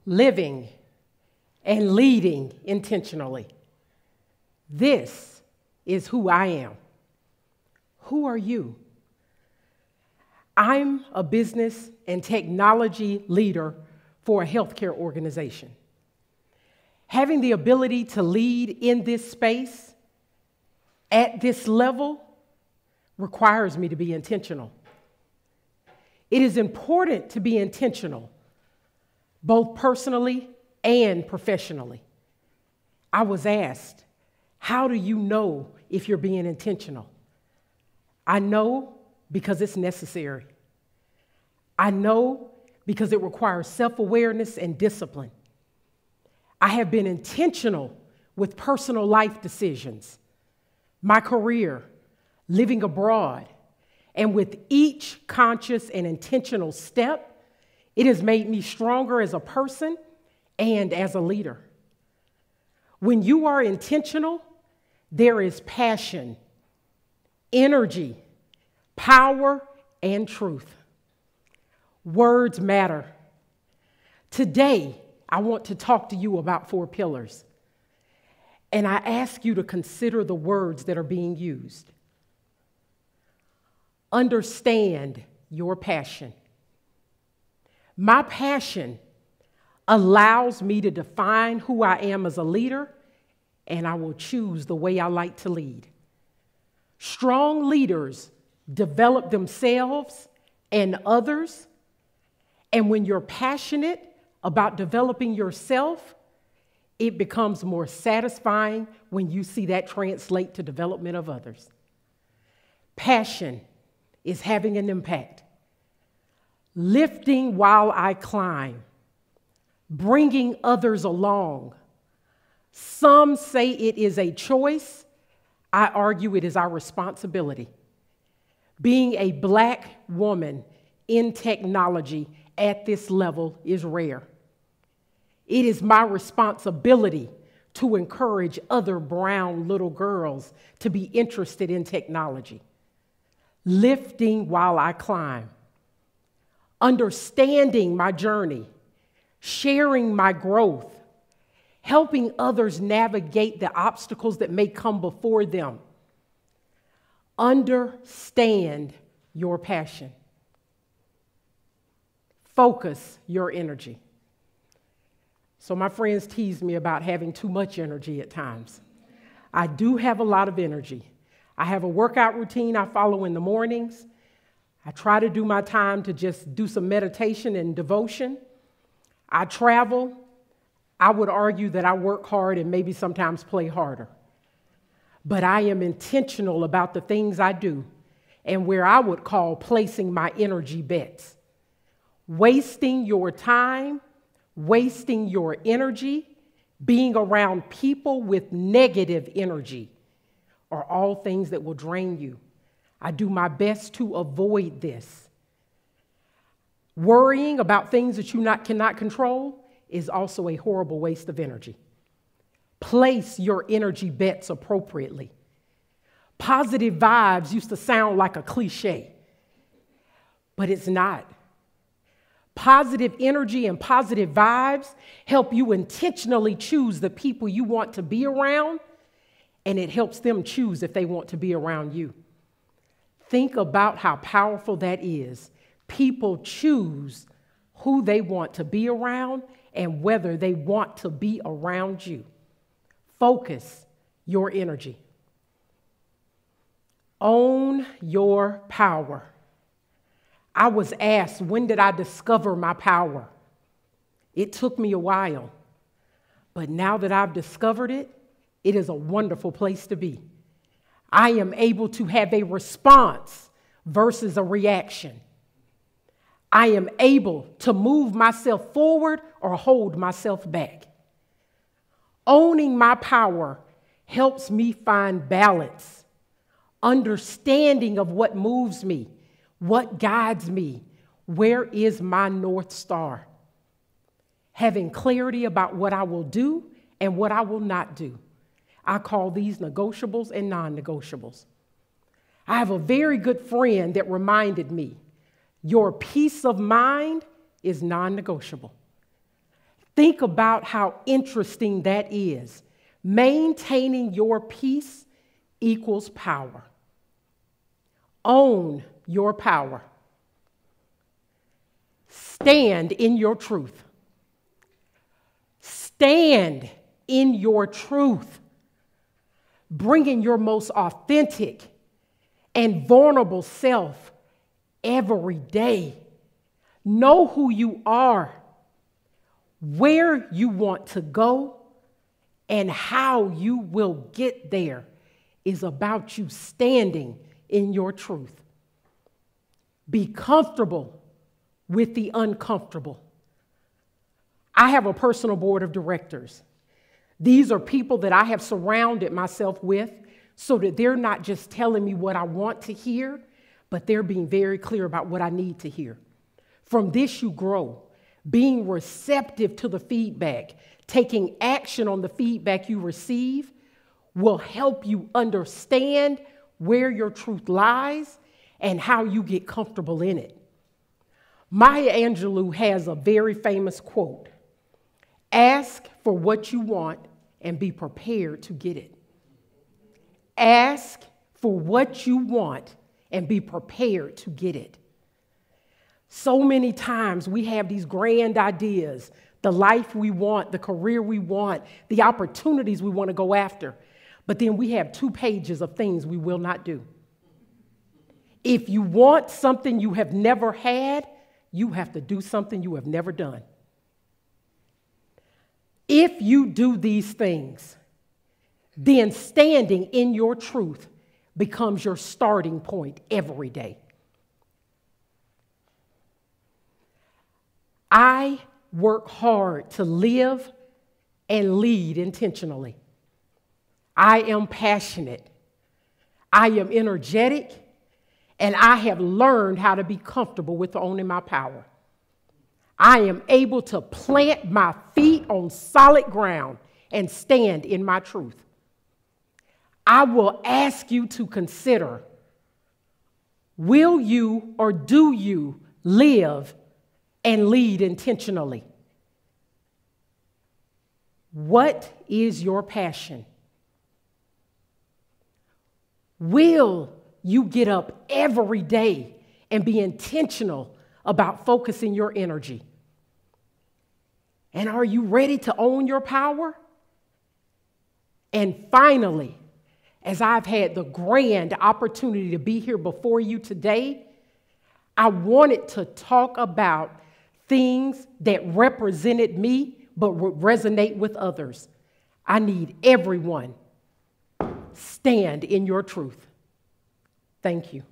living, and leading intentionally. This is who I am. Who are you? I'm a business and technology leader for a healthcare organization. Having the ability to lead in this space at this level requires me to be intentional. It is important to be intentional, both personally and professionally. I was asked, how do you know if you're being intentional? I know because it's necessary. I know because it requires self-awareness and discipline. I have been intentional with personal life decisions, my career, living abroad, and with each conscious and intentional step, it has made me stronger as a person and as a leader. When you are intentional, there is passion, energy, power, and truth. Words matter. Today, I want to talk to you about 4 pillars. And I ask you to consider the words that are being used. Understand your passion. My passion allows me to define who I am as a leader, and I will choose the way I like to lead. Strong leaders develop themselves and others, and when you're passionate about developing yourself, it becomes more satisfying when you see that translate to development of others. Passion is having an impact. Lifting while I climb, bringing others along. Some say it is a choice. I argue it is our responsibility. Being a Black woman in technology at this level is rare. It is my responsibility to encourage other brown little girls to be interested in technology. Lifting while I climb. Understanding my journey. Sharing my growth. Helping others navigate the obstacles that may come before them. Understand your passion. Focus your energy. So my friends tease me about having too much energy at times. I do have a lot of energy. I have a workout routine I follow in the mornings. I try to do my time to just do some meditation and devotion. I travel. I would argue that I work hard and maybe sometimes play harder. But I am intentional about the things I do and where I would call placing my energy bets. Wasting your time, wasting your energy, being around people with negative energy are all things that will drain you. I do my best to avoid this. Worrying about things that you cannot control is also a horrible waste of energy. Place your energy bets appropriately. Positive vibes used to sound like a cliche, but it's not. Positive energy and positive vibes help you intentionally choose the people you want to be around, and it helps them choose if they want to be around you. Think about how powerful that is. People choose who they want to be around and whether they want to be around you. Focus your energy. Own your power. I was asked, when did I discover my power? It took me a while, but now that I've discovered it, it is a wonderful place to be. I am able to have a response versus a reaction. I am able to move myself forward or hold myself back. Owning my power helps me find balance, understanding of what moves me, what guides me, where is my North Star. Having clarity about what I will do and what I will not do. I call these negotiables and non-negotiables. I have a very good friend that reminded me, your peace of mind is non-negotiable. Think about how interesting that is. Maintaining your peace equals power. Own your power. Stand in your truth. Stand in your truth. Bringing your most authentic and vulnerable self every day. Know who you are, where you want to go, and how you will get there is about you standing in your truth. Be comfortable with the uncomfortable. I have a personal board of directors. These are people that I have surrounded myself with so that they're not just telling me what I want to hear, but they're being very clear about what I need to hear. From this, you grow. Being receptive to the feedback, taking action on the feedback you receive will help you understand where your truth lies and how you get comfortable in it. Maya Angelou has a very famous quote: "Ask for what you want and be prepared to get it." Ask for what you want and be prepared to get it. So many times we have these grand ideas, the life we want, the career we want, the opportunities we want to go after, but then we have 2 pages of things we will not do. If you want something you have never had, you have to do something you have never done. If you do these things, then standing in your truth becomes your starting point every day. I work hard to live and lead intentionally. I am passionate. I am energetic, and I have learned how to be comfortable with owning my power. I am able to plant my feet on solid ground and stand in my truth. I will ask you to consider, will you or do you live and lead intentionally? What is your passion? Will you get up every day and be intentional about focusing your energy? And are you ready to own your power? And finally, as I've had the grand opportunity to be here before you today, I wanted to talk about things that represented me but would resonate with others. I need everyone. Stand in your truth. Thank you.